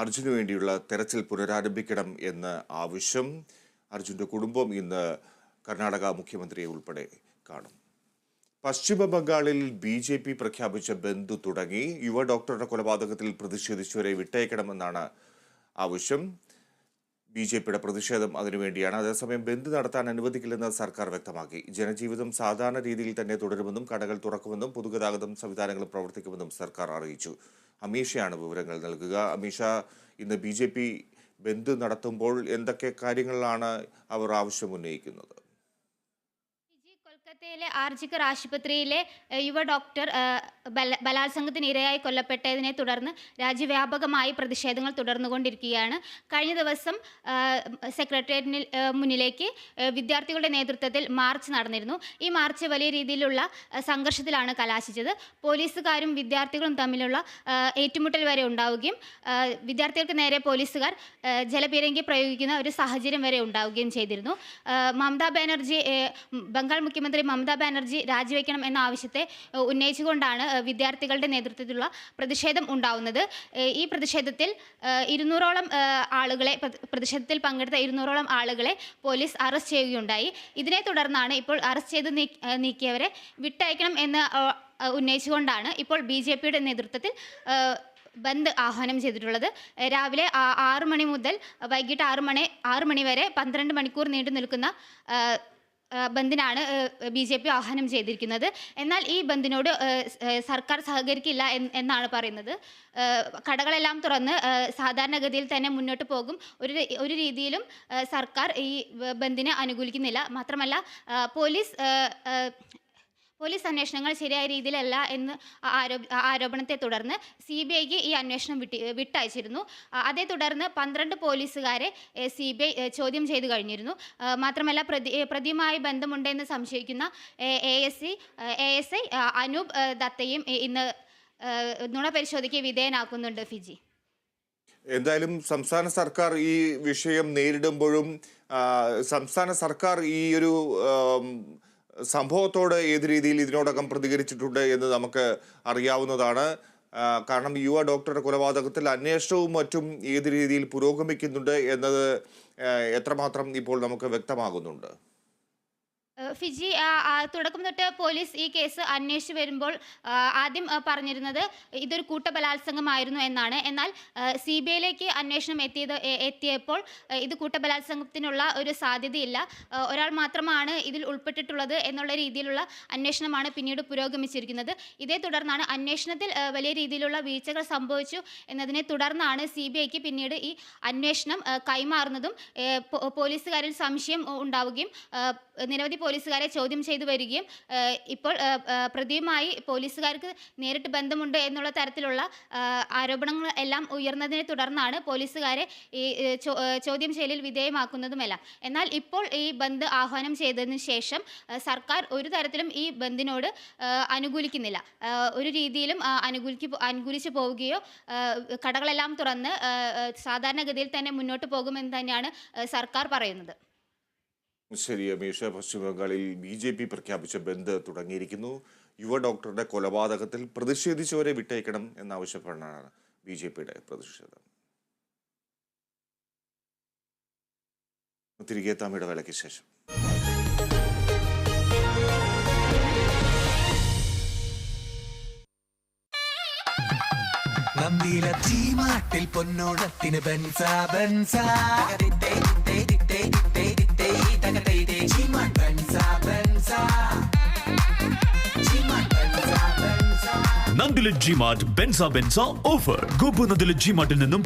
അർജുന് വേണ്ടിയുള്ള തെരച്ചിൽ പുനരാരംഭിക്കണം എന്ന ആവശ്യം. അർജുൻ്റെ കുടുംബം ഇന്ന് കർണാടക മുഖ്യമന്ത്രിയെ ഉൾപ്പെടെ കാണും. പശ്ചിമ ബംഗാളിൽ BJP പ്രഖ്യാപിച്ച ബന്ദ് തുടങ്ങി. യുവ ഡോക്ടറുടെ കൊലപാതകത്തിൽ പ്രതിഷേധിച്ചവരെ വിട്ടയക്കണമെന്നാണ് ആവശ്യം. BJPയുടെ പ്രതിഷേധം അതിനുവേണ്ടിയാണ്. അതേസമയം ബന്ദ് നടത്താൻ അനുവദിക്കില്ലെന്ന് സർക്കാർ വ്യക്തമാക്കി. ജനജീവിതം സാധാരണ രീതിയിൽ തന്നെ തുടരുമെന്നും കടകൾ തുറക്കുമെന്നും പൊതുഗതാഗതം സംവിധാനങ്ങൾ പ്രവർത്തിക്കുമെന്നും സർക്കാർ അറിയിച്ചു. അമീഷയാണ് വിവരങ്ങൾ നൽകുക. അമീഷ, ഇന്ന് BJP ബന്ദ് നടത്തുമ്പോൾ എന്തൊക്കെ കാര്യങ്ങളിലാണ് അവർ ആവശ്യം ഉന്നയിക്കുന്നത്? കൊൽക്കത്തയിലെ ആർജിക്കർ ആശുപത്രിയിലെ യുവ ഡോക്ടർ ബലാത്സംഗത്തിന് ഇരയായി കൊല്ലപ്പെട്ടതിനെ തുടർന്ന് രാജ്യവ്യാപകമായി പ്രതിഷേധങ്ങൾ തുടർന്നുകൊണ്ടിരിക്കുകയാണ്. കഴിഞ്ഞ ദിവസം സെക്രട്ടേറിയറ്റിന് മുന്നിലേക്ക് വിദ്യാർത്ഥികളുടെ നേതൃത്വത്തിൽ മാർച്ച് നടന്നിരുന്നു. ഈ മാർച്ച് വലിയ രീതിയിലുള്ള സംഘർഷത്തിലാണ് കലാശിച്ചത്. പോലീസുകാരും വിദ്യാർത്ഥികളും തമ്മിലുള്ള ഏറ്റുമുട്ടൽ വരെ ഉണ്ടാവുകയും വിദ്യാർത്ഥികൾക്ക് നേരെ പോലീസുകാർ ജലപീരങ്കി പ്രയോഗിക്കുന്ന ഒരു സാഹചര്യം വരെ ഉണ്ടാവുകയും ചെയ്തിരുന്നു. ബംഗാൾ മുഖ്യമന്ത്രി മമതാ ബാനർജി രാജിവെക്കണം എന്ന ആവശ്യത്തെ ഉന്നയിച്ചുകൊണ്ടാണ് വിദ്യാർത്ഥികളുടെ നേതൃത്വത്തിലുള്ള പ്രതിഷേധം ഉണ്ടാവുന്നത്. ഈ പ്രതിഷേധത്തിൽ 200ഓളം ആളുകളെ പ്രതിഷേധത്തിൽ പങ്കെടുത്ത 200ഓളം ആളുകളെ പോലീസ് അറസ്റ്റ് ചെയ്യുകയുണ്ടായി. ഇതിനെ തുടർന്നാണ് ഇപ്പോൾ അറസ്റ്റ് ചെയ്ത് നീക്കിയവരെ വിട്ടയക്കണം എന്ന് ഉന്നയിച്ചുകൊണ്ടാണ് ഇപ്പോൾ BJPയുടെ നേതൃത്വത്തിൽ ബന്ദ് ആഹ്വാനം ചെയ്തിട്ടുള്ളത്. രാവിലെ 6 മണി മുതൽ വൈകിട്ട് 6 മണി വരെ 12 മണിക്കൂർ നീണ്ടു നിൽക്കുന്ന ബന്ദിനാണ് BJP ആഹ്വാനം ചെയ്തിരിക്കുന്നത്. എന്നാൽ ഈ ബന്ദിനോട് സർക്കാർ സഹകരിക്കില്ല എന്നാണ് പറയുന്നത്. കടകളെല്ലാം തുറന്ന് സാധാരണഗതിയിൽ തന്നെ മുന്നോട്ട് പോകും. ഒരു രീതിയിലും സർക്കാർ ഈ ബന്ദിനെ അനുകൂലിക്കുന്നില്ല. മാത്രമല്ല പോലീസ് അന്വേഷണങ്ങൾ ശരിയായ രീതിയിലല്ല എന്ന് ആരോപണത്തെ തുടർന്ന് CBIക്ക് ഈ അന്വേഷണം വിട്ടയച്ചിരുന്നു. അതേ തുടർന്ന് 12 പോലീസുകാരെ CBI ചോദ്യം ചെയ്തു കഴിഞ്ഞിരുന്നു. മാത്രമല്ല പ്രതിയുമായി ബന്ധമുണ്ടെന്ന് സംശയിക്കുന്ന ASI അനൂപ് ദത്തയും ഇന്ന് നുണപരിശോധനയ്ക്ക് വിധേയനാക്കുന്നുണ്ട്. ഫിജി, എന്തായാലും സംസ്ഥാന സർക്കാർ ഈ വിഷയം നേരിടുമ്പോഴും സംസ്ഥാന സർക്കാർ ഈ ഒരു സംഭവത്തോട് ഏത് രീതിയിൽ ഇതിനോടകം പ്രതികരിച്ചിട്ടുണ്ട് എന്ന് നമുക്ക് അറിയാവുന്നതാണ്. കാരണം യുവ ഡോക്ടറുടെ കൊലപാതകത്തിൽ അന്വേഷണവും മറ്റും ഏത് രീതിയിൽ പുരോഗമിക്കുന്നുണ്ട് എന്നത് എത്രമാത്രം ഇപ്പോൾ നമുക്ക് വ്യക്തമാകുന്നുണ്ട്. ഫിജി, തുടക്കം തൊട്ട് പോലീസ് ഈ കേസ് അന്വേഷിച്ച് വരുമ്പോൾ ആദ്യം പറഞ്ഞിരുന്നത് ഇതൊരു കൂട്ടബലാത്സംഗമായിരുന്നു എന്നാണ്. എന്നാൽ CBIയിലേക്ക് അന്വേഷണം എത്തിയപ്പോൾ ഇത് കൂട്ടബലാത്സംഗത്തിനുള്ള ഒരു സാധ്യതയില്ല, ഒരാൾ മാത്രമാണ് ഇതിൽ ഉൾപ്പെട്ടിട്ടുള്ളത് എന്നുള്ള രീതിയിലുള്ള അന്വേഷണമാണ് പിന്നീട് പുരോഗമിച്ചിരിക്കുന്നത്. ഇതേ തുടർന്നാണ് അന്വേഷണത്തിൽ വലിയ രീതിയിലുള്ള വീഴ്ചകൾ സംഭവിച്ചു എന്നതിനെ തുടർന്നാണ് CBIക്ക് പിന്നീട് ഈ അന്വേഷണം കൈമാറുന്നതും പോലീസുകാരിൽ സംശയം ഉണ്ടാവുകയും നിരവധി പോലീസുകാരെ ചോദ്യം ചെയ്തു വരികയും ഇപ്പോൾ പ്രതിയുമായി പോലീസുകാർക്ക് നേരിട്ട് ബന്ധമുണ്ട് എന്നുള്ള തരത്തിലുള്ള ആരോപണങ്ങൾ എല്ലാം ഉയർന്നതിനെ തുടർന്നാണ് പോലീസുകാരെ ഈ ചോദ്യം ചെയ്യലിൽ വിധേയമാക്കുന്നതുമെല്ലാം. എന്നാൽ ഇപ്പോൾ ഈ ബന്ദ് ആഹ്വാനം ചെയ്തതിനു ശേഷം സർക്കാർ ഒരു തരത്തിലും ഈ ബന്ദിനോട് അനുകൂലിക്കുന്നില്ല. ഒരു രീതിയിലും അനുകൂലിച്ചു പോവുകയോ കടകളെല്ലാം തുറന്ന് സാധാരണഗതിയിൽ തന്നെ മുന്നോട്ട് പോകുമെന്ന് തന്നെയാണ് സർക്കാർ പറയുന്നത്. ശരി അമീഷ, പശ്ചിമബംഗാളിൽ BJP പ്രഖ്യാപിച്ച ബന്ദ് തുടങ്ങിയിരിക്കുന്നു. യുവ ഡോക്ടറുടെ കൊലപാതകത്തിൽ പ്രതിഷേധിച്ചവരെ വിട്ടയക്കണം എന്നാവശ്യപ്പെടാനാണ് BJPയുടെ പ്രതിഷേധം. തിരികെ എത്താം ഇടവേളയ്ക്ക് ശേഷം. പൊന്നോണത്തിന് നന്ദില G-Mart ബെൻസ ഓഫർ. ഗോപു നന്ദില G-Martൽ നിന്നും